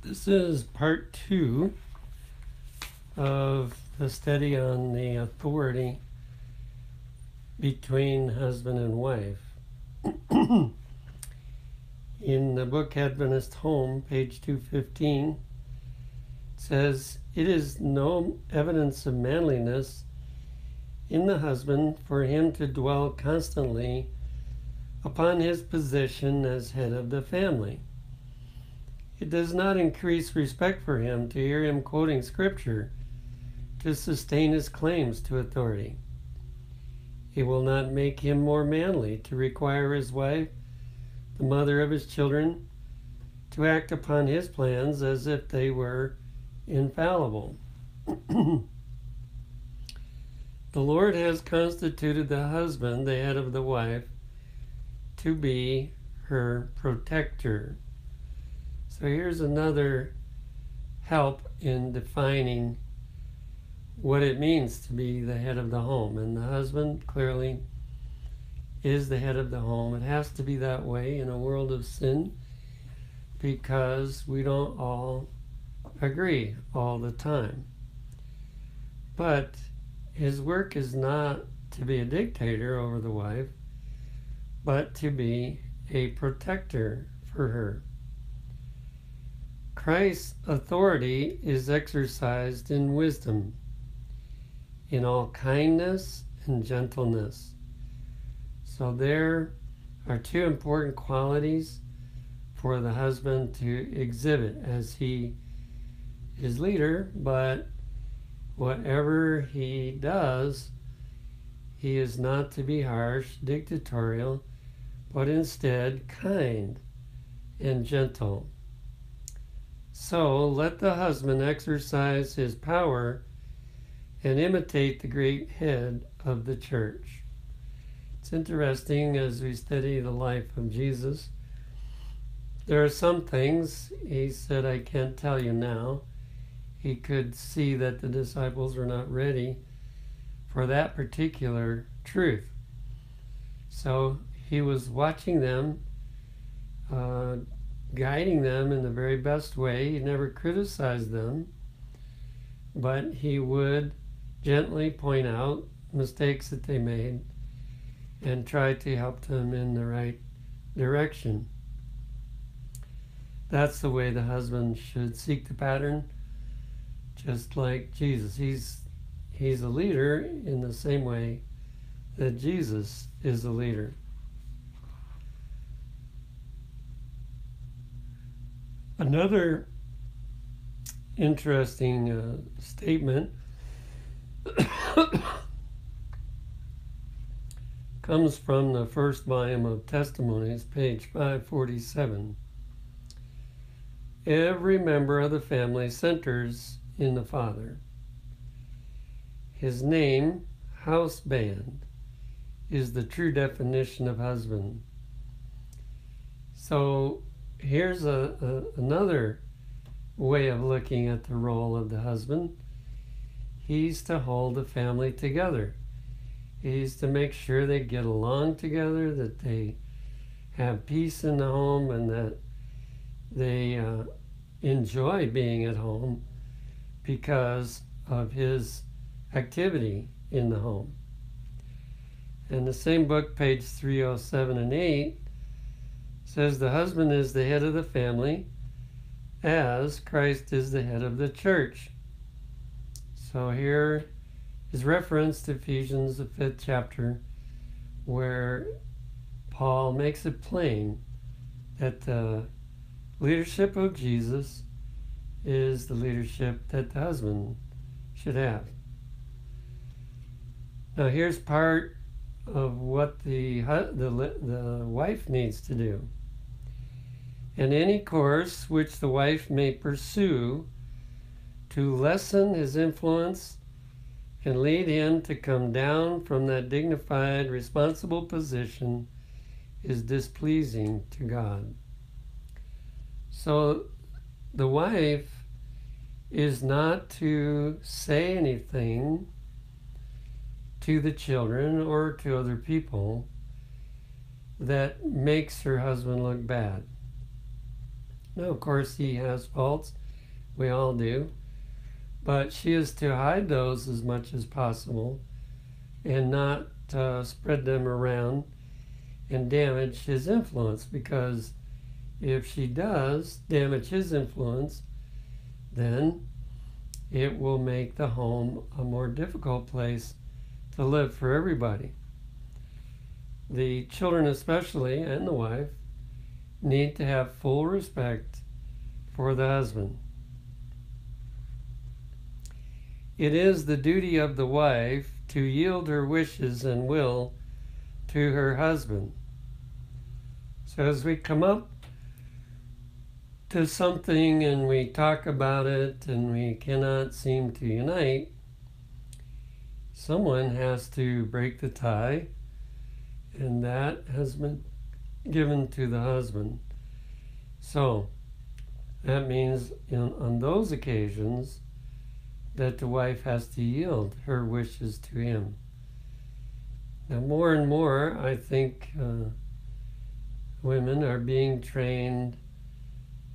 This is part 2 of the study on the authority between husband and wife. In the book Adventist Home, page 215, it says, "It is no evidence of manliness in the husband for him to dwell constantly upon his position as head of the family. It does not increase respect for him to hear him quoting scripture to sustain his claims to authority. It will not make him more manly to require his wife, the mother of his children, to act upon his plans as if they were infallible. The Lord has constituted the husband, the head of the wife, to be her protector." So here's another help in defining what it means to be the head of the home. And the husband clearly is the head of the home. It has to be that way in a world of sin because we don't all agree all the time. But his work is not to be a dictator over the wife, but to be a protector for her. Christ's authority is exercised in wisdom, in all kindness and gentleness. So there are two important qualities for the husband to exhibit as he is leader, but whatever he does, he is not to be harsh, dictatorial, but instead kind and gentle. So let the husband exercise his power and imitate the great head of the church. It's interesting as we study the life of Jesus. There are some things he said, "I can't tell you now." He could see that the disciples were not ready for that particular truth. So he was watching them, guiding them in the very best way. He never criticized them, but he would gently point out mistakes that they made and try to help them in the right direction. That's the way the husband should seek the pattern, just like Jesus. He's a leader in the same way that Jesus is a leader. Another interesting statement comes from the first volume of Testimonies, page 547. "Every member of the family centers in the Father. His name, house band, is the true definition of husband." So here's another way of looking at the role of the husband. He's to hold the family together. He's to make sure they get along together, that they have peace in the home, and that they enjoy being at home because of his activity in the home. In the same book, page 307 and 8, says the husband is the head of the family as Christ is the head of the church. So here is reference to Ephesians, the 5th chapter, where Paul makes it plain that the leadership of Jesus is the leadership that the husband should have. Now here's part of what the wife needs to do. "In any course which the wife may pursue to lessen his influence and lead him to come down from that dignified, responsible position is displeasing to God." So the wife is not to say anything to the children or to other people that makes her husband look bad. Now, of course, he has faults. We all do. But she is to hide those as much as possible and not spread them around and damage his influence, because if she does damage his influence, then it will make the home a more difficult place to live for everybody. The children especially, and the wife, need to have full respect for the husband. It is the duty of the wife to yield her wishes and will to her husband. So as we come up to something and we talk about it and we cannot seem to unite, someone has to break the tie, and that has been given to the husband. So that means on those occasions that the wife has to yield her wishes to him. Now, more and more, I think women are being trained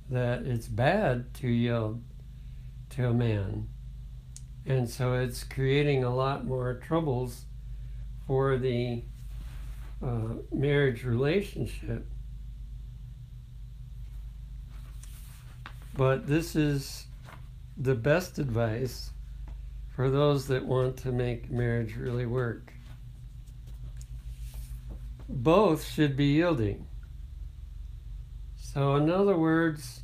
that it's bad to yield to a man. And so it's creating a lot more troubles for the marriage relationship. But this is the best advice for those that want to make marriage really work. Both should be yielding. So in other words,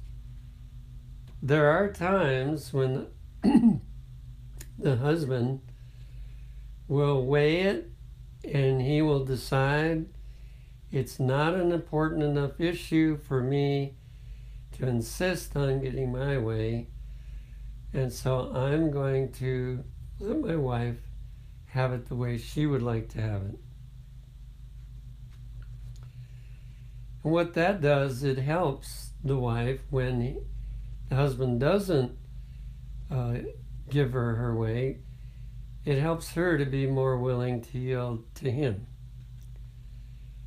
there are times when the husband will weigh it and he will decide it's not an important enough issue for me to insist on getting my way, and so I'm going to let my wife have it the way she would like to have it. And what that does, it helps the wife when the husband doesn't give her her way. It helps her to be more willing to yield to him.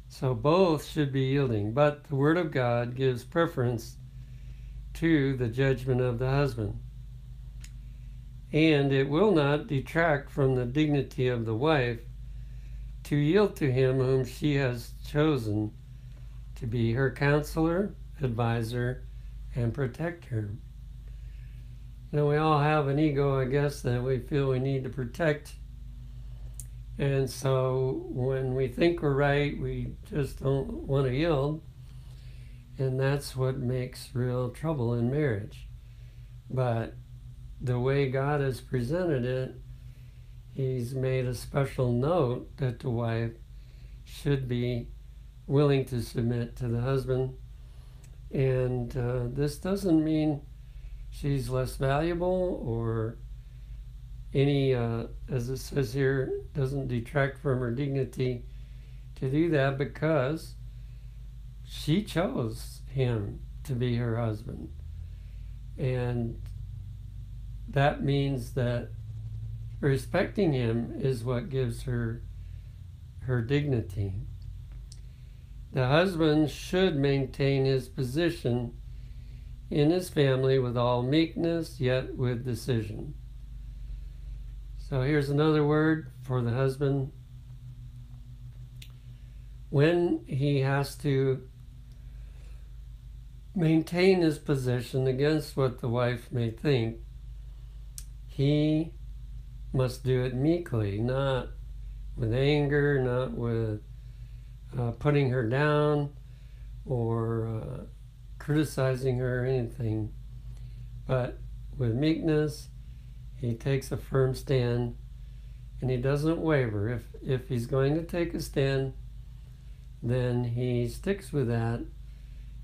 So both should be yielding, but the Word of God gives preference to the judgment of the husband. And it will not detract from the dignity of the wife to yield to him whom she has chosen to be her counselor, advisor, and protector. You know, we all have an ego, I guess, that we feel we need to protect. And so when we think we're right, we just don't want to yield. And that's what makes real trouble in marriage. But the way God has presented it, He's made a special note that the wife should be willing to submit to the husband. And this doesn't mean she's less valuable or any, as it says here, doesn't detract from her dignity to do that, because she chose him to be her husband. And that means that respecting him is what gives her her dignity. The husband should maintain his position in his family with all meekness, yet with decision. So here's another word for the husband. When he has to maintain his position against what the wife may think, he must do it meekly, not with anger, not with putting her down or criticizing her or anything, but with meekness. He takes a firm stand and he doesn't waver. If he's going to take a stand, then he sticks with that,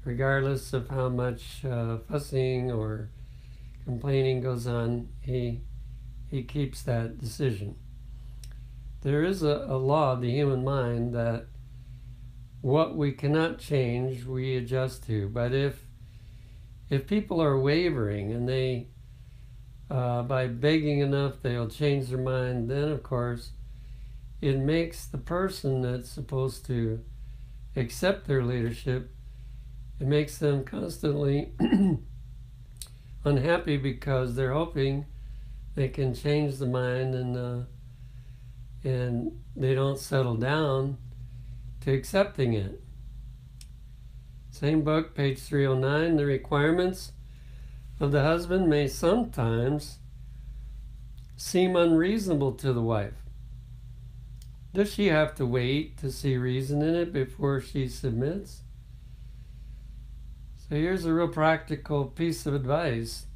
regardless of how much fussing or complaining goes on. He keeps that decision. There is a law of the human mind that what we cannot change, we adjust to. But if people are wavering and they, by begging enough, they'll change their mind, then of course it makes the person that's supposed to accept their leadership It makes them constantly unhappy because they're hoping they can change the mind, and they don't settle down to accepting it. Same book, page 309. The requirements of the husband may sometimes seem unreasonable to the wife. Does she have to wait to see reason in it before she submits? So here's a real practical piece of advice.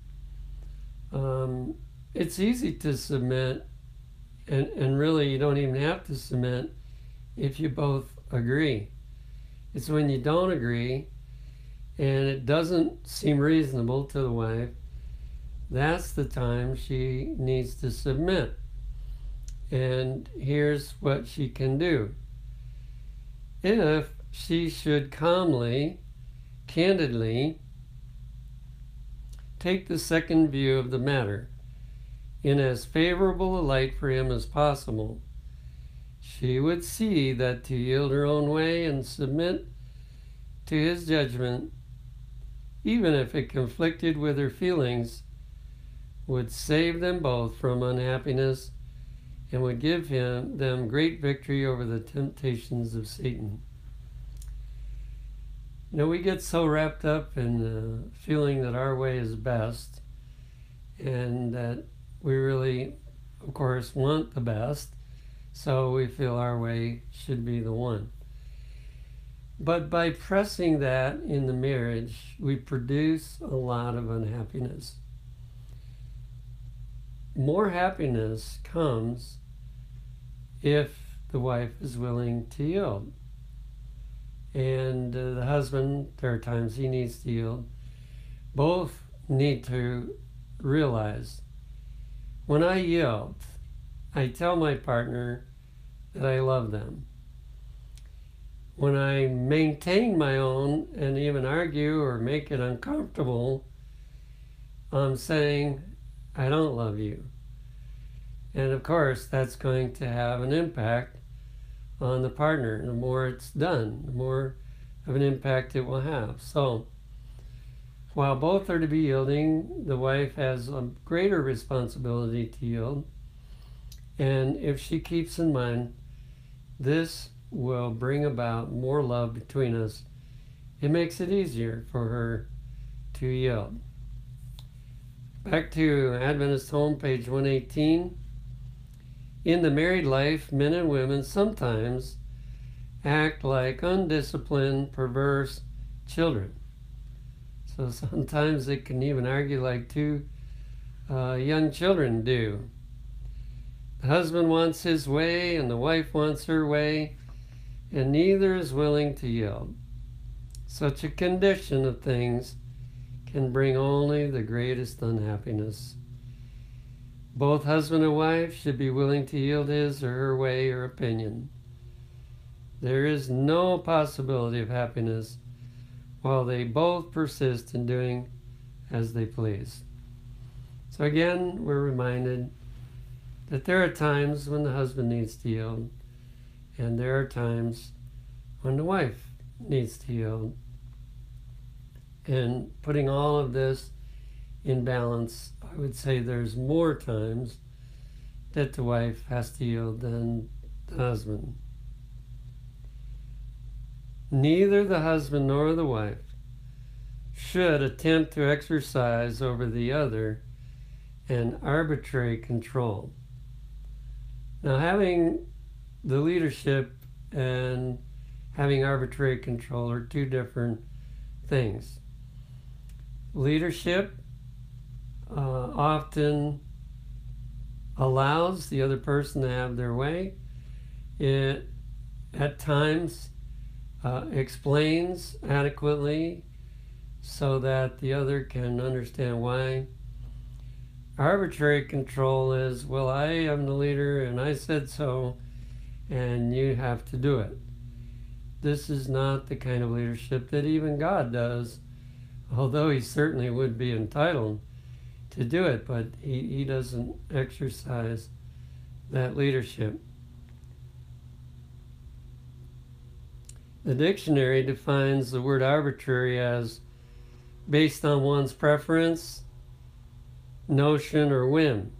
It's easy to submit, and really you don't even have to submit if you both agree. It's when you don't agree and it doesn't seem reasonable to the wife, that's the time she needs to submit. And here's what she can do. If she should calmly, candidly take the second view of the matter in as favorable a light for him as possible, she would see that to yield her own way and submit to his judgment, even if it conflicted with her feelings, would save them both from unhappiness and would give them great victory over the temptations of Satan. You know, we get so wrapped up in feeling that our way is best, and that we really, of course, want the best, so we feel our way should be the one. But by pressing that in the marriage, we produce a lot of unhappiness. More happiness comes if the wife is willing to yield. And the husband, there are times he needs to yield. Both need to realize, when I yield, I tell my partner that I love them. When I maintain my own and even argue or make it uncomfortable, I'm saying, I don't love you. And of course, that's going to have an impact on the partner. The more it's done, the more of an impact it will have. So, while both are to be yielding, the wife has a greater responsibility to yield. And if she keeps in mind, this will bring about more love between us. It makes it easier for her to yield. Back to Adventist Home, page 118. In the married life, men and women sometimes act like undisciplined, perverse children. So sometimes they can even argue like two young children do. The husband wants his way and the wife wants her way, and neither is willing to yield. Such a condition of things can bring only the greatest unhappiness. Both husband and wife should be willing to yield his or her way or opinion. There is no possibility of happiness while they both persist in doing as they please. So again, we're reminded that there are times when the husband needs to yield, and there are times when the wife needs to yield. And putting all of this in balance, I would say there's more times that the wife has to yield than the husband. Neither the husband nor the wife should attempt to exercise over the other an arbitrary control. Now, having the leadership and having arbitrary control are two different things. Leadership often allows the other person to have their way. It at times explains adequately so that the other can understand why. Arbitrary control is, well, I am the leader and I said so, and you have to do it. This is not the kind of leadership that even God does, although he certainly would be entitled to do it, but he doesn't exercise that leadership. The dictionary defines the word arbitrary as based on one's preference, notion, or whim.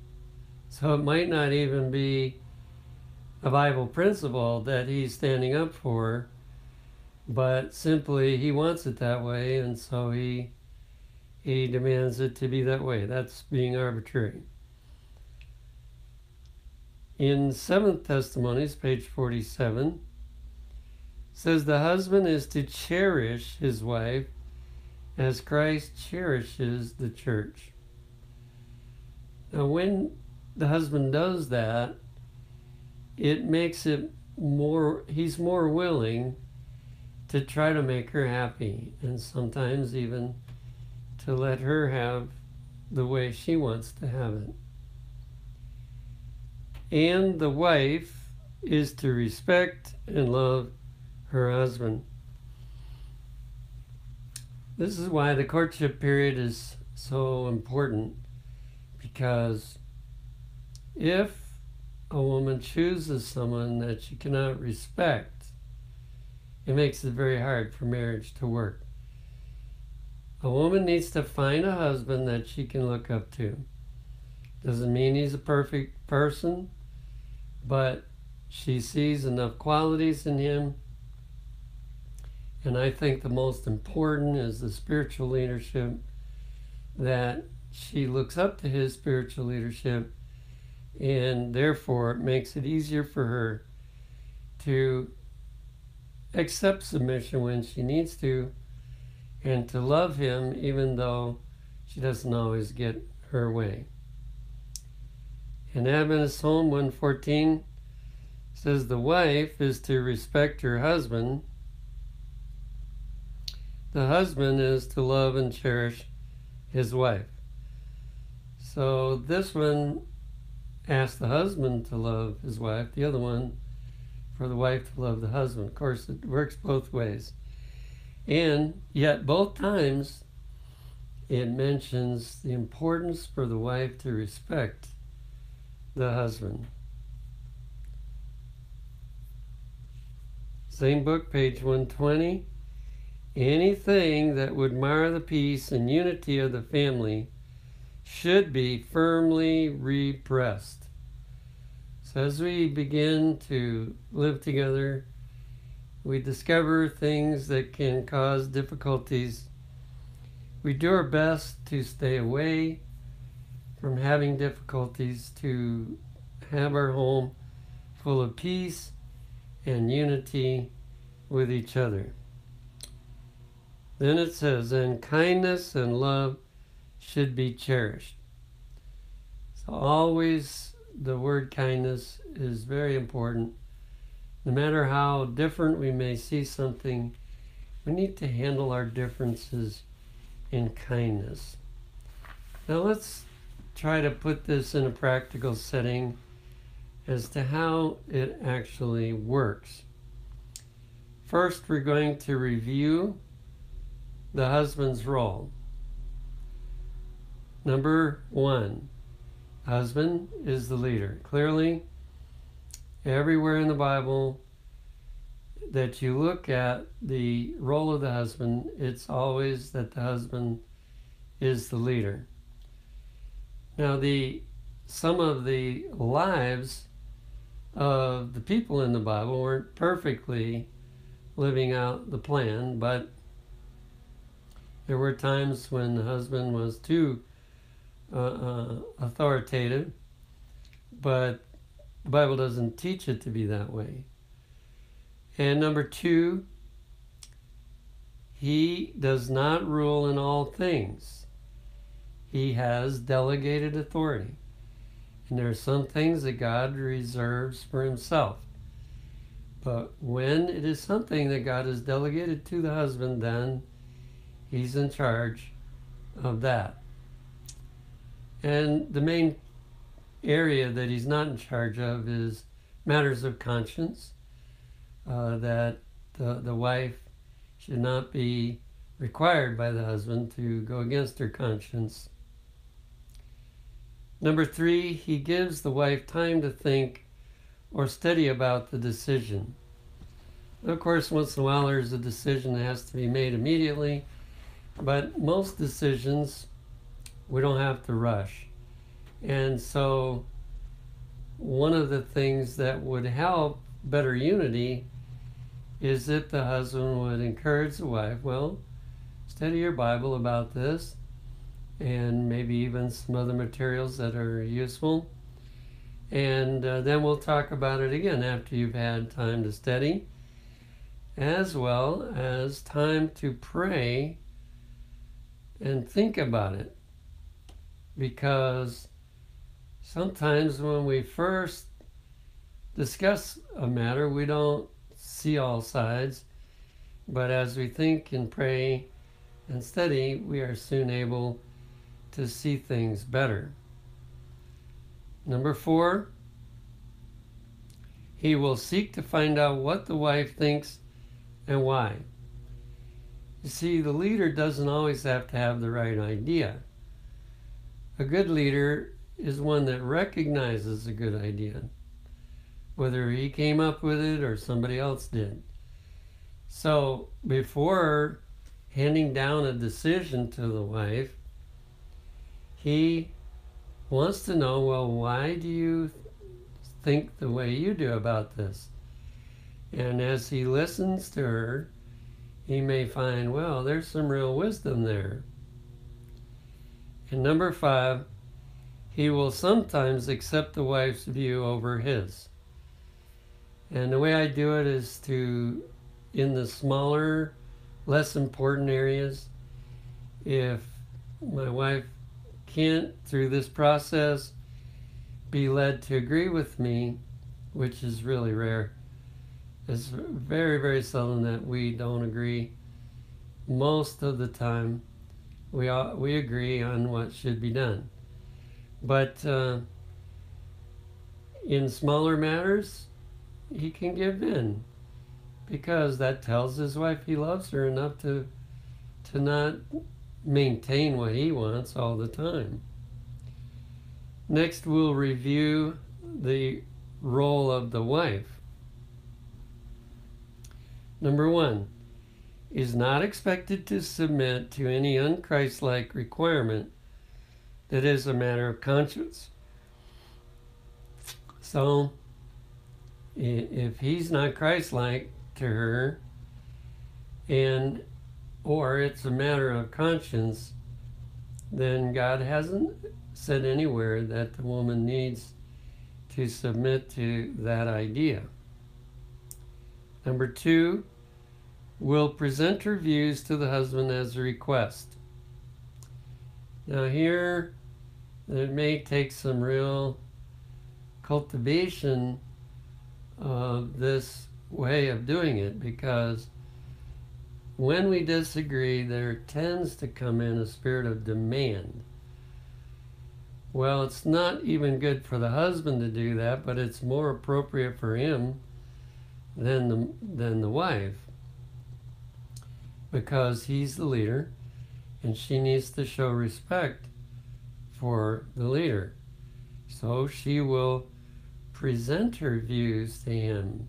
So it might not even be a Bible principle that he's standing up for, but simply he wants it that way, and so he demands it to be that way. That's being arbitrary. In 7th Testimonies, page 47, says the husband is to cherish his wife as Christ cherishes the church. Now, when the husband does that, it makes it he's more willing to try to make her happy, and sometimes even to let her have the way she wants to have it. And the wife is to respect and love her husband. This is why the courtship period is so important, because if a woman chooses someone that she cannot respect, it makes it very hard for marriage to work. A woman needs to find a husband that she can look up to. Doesn't mean he's a perfect person, but she sees enough qualities in him. And I think the most important is the spiritual leadership, that she looks up to his spiritual leadership, and therefore it makes it easier for her to accept submission when she needs to, and to love him even though she doesn't always get her way. In Adventist Home 114 says the wife is to respect her husband. The husband is to love and cherish his wife. So this one asks the husband to love his wife, the other one for the wife to love the husband. Of course, it works both ways. And yet both times it mentions the importance for the wife to respect the husband. Same book, page 120. Anything that would mar the peace and unity of the family should be firmly repressed. So as we begin to live together, we discover things that can cause difficulties. We do our best to stay away from having difficulties, to have our home full of peace and unity with each other. Then it says, and kindness and love should be cherished. So always the word kindness is very important. No matter how different we may see something, we need to handle our differences in kindness. Now let's try to put this in a practical setting as to how it actually works. First, we're going to review the husband's role. Number 1, husband is the leader. Clearly, everywhere in the Bible that you look at the role of the husband, it's always that the husband is the leader. Now, some of the lives of the people in the Bible weren't perfectly living out the plan, but there were times when the husband was too authoritative, but the Bible doesn't teach it to be that way. And number 2, he does not rule in all things. He has delegated authority. And there are some things that God reserves for himself. But when it is something that God has delegated to the husband, then he's in charge of that. And the main area that he's not in charge of is matters of conscience, that the wife should not be required by the husband to go against her conscience. Number 3, he gives the wife time to think or study about the decision. Of course, once in a while there's a decision that has to be made immediately, but most decisions we don't have to rush. And so one of the things that would help better unity is that the husband would encourage the wife, well, study your Bible about this, and maybe even some other materials that are useful. And then we'll talk about it again after you've had time to study, as well as time to pray and think about it. Because sometimes when we first discuss a matter, we don't see all sides. But as we think and pray and study, we are soon able to see things better. Number 4, he will seek to find out what the wife thinks and why. You see, the leader doesn't always have to have the right idea. A good leader is one that recognizes a good idea, whether he came up with it or somebody else did. So before handing down a decision to the wife, he wants to know, well, why do you think the way you do about this? And as he listens to her, he may find, well, there's some real wisdom there. And number 5, he will sometimes accept the wife's view over his. And the way I do it is to, in the smaller, less important areas, if my wife can't, through this process, be led to agree with me, which is really rare. It's very, very seldom that we don't agree. Most of the time, we agree on what should be done. But in smaller matters, he can give in, because that tells his wife he loves her enough to not maintain what he wants all the time. Next, we'll review the role of the wife. Number 1, is not expected to submit to any unchristlike requirement that is a matter of conscience. So, if he's not Christ-like to her, or it's a matter of conscience, then God hasn't said anywhere that the woman needs to submit to that idea. Number 2, will present her views to the husband as a request. Now here, it may take some real cultivation of this way of doing it, because when we disagree, there tends to come in a spirit of demand. Well, it's not even good for the husband to do that, but it's more appropriate for him than the wife, because he's the leader and she needs to show respect for the leader. So she will present her views to him.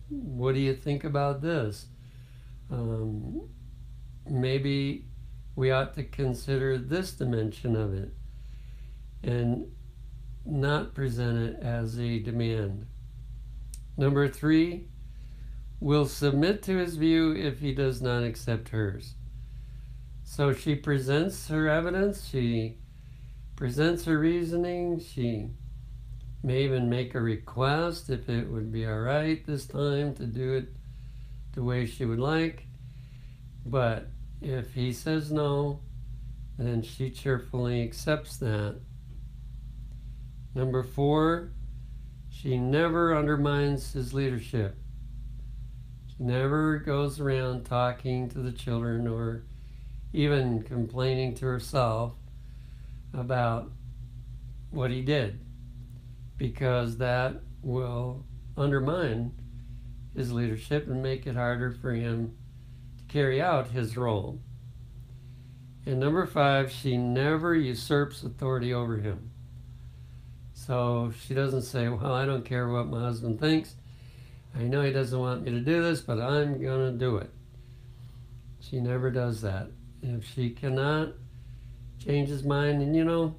What do you think about this? Maybe we ought to consider this dimension of it, and not present it as a demand. Number 3, will submit to his view if he does not accept hers. So she presents her evidence, she presents her reasoning, she may even make a request if it would be all right this time to do it the way she would like. But if he says no, then she cheerfully accepts that. Number 4, she never undermines his leadership. She never goes around talking to the children or even complaining to herself about what he did, because that will undermine his leadership and make it harder for him to carry out his role. And number 5, she never usurps authority over him. So she doesn't say, well, I don't care what my husband thinks. I know he doesn't want me to do this, but I'm going to do it. She never does that. If she cannot change his mind, and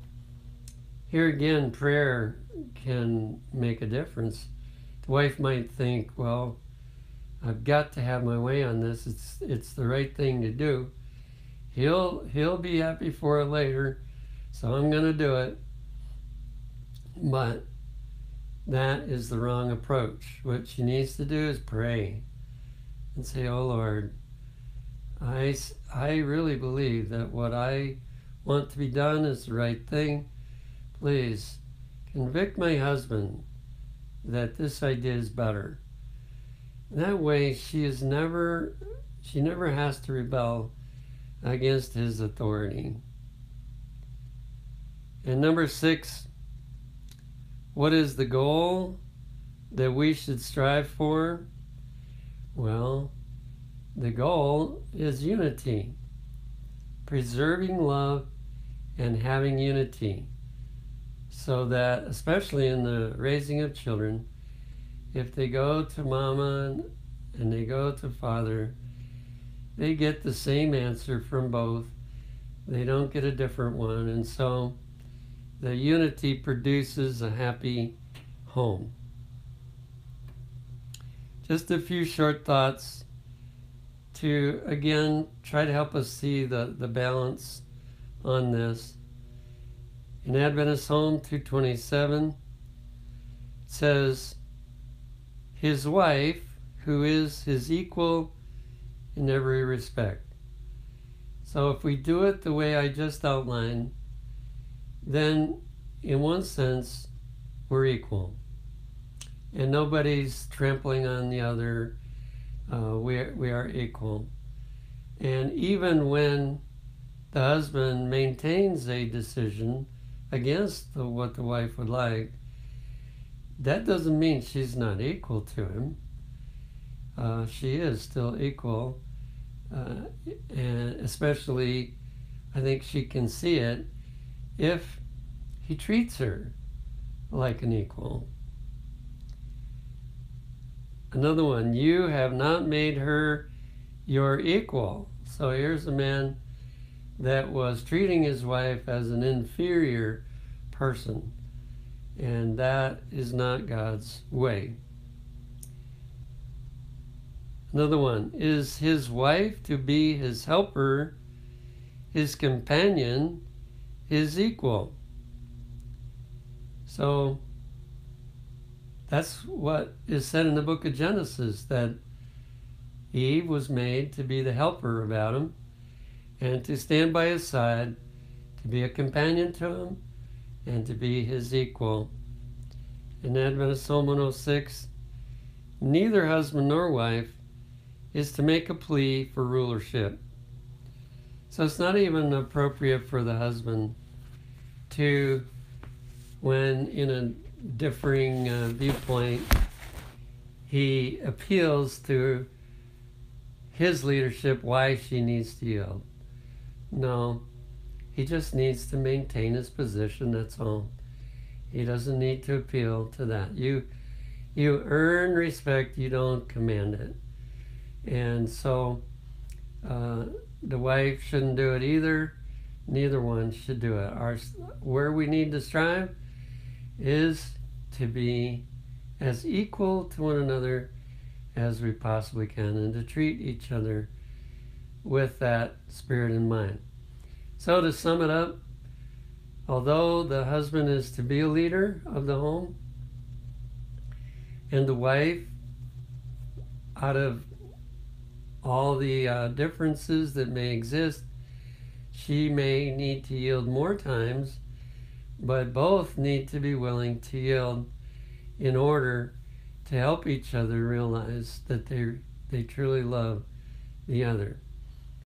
here again, prayer can make a difference. The wife might think, well, I've got to have my way on this. It's the right thing to do. He'll be happy for it later, so I'm going to do it. But that is the wrong approach. What she needs to do is pray and say, oh Lord, I really believe that what I want to be done is the right thing. Please convict my husband that this idea is better. That way she never has to rebel against his authority. And number 6, what is the goal that we should strive for? Well, the goal is unity, preserving love and having unity, so that, especially in the raising of children, if they go to mama and they go to father, they get the same answer from both. They don't get a different one. And so the unity produces a happy home. Just a few short thoughts to, again, try to help us see the balance on this. In Adventist Home 227, it says, his wife, who is his equal in every respect. So if we do it the way I just outlined, then in one sense, we're equal. And nobody's trampling on the other. We are equal. And even when the husband maintains a decision against what the wife would like, that doesn't mean she's not equal to him. She is still equal. And especially, I think she can see it if he treats her like an equal. Another one, you have not made her your equal. So here's a man that was treating his wife as an inferior person, and that is not God's way. Another one, is his wife to be his helper, his companion, his equal? So that's what is said in the book of Genesis, that Eve was made to be the helper of Adam and to stand by his side, to be a companion to him, and to be his equal. In Adventist Psalm 106, neither husband nor wife is to make a plea for rulership. So it's not even appropriate for the husband to, when in a differing viewpoint, he appeals to his leadership why she needs to yield. No, he just needs to maintain his position, that's all. He doesn't need to appeal to that. You earn respect, you don't command it. And so the wife shouldn't do it either. Neither one should do it. Where we need to strive is to be as equal to one another as we possibly can, and to treat each other with that spirit in mind. So to sum it up, although the husband is to be a leader of the home, and the wife, out of all the differences that may exist, she may need to yield more times, but both need to be willing to yield in order to help each other realize that they truly love the other.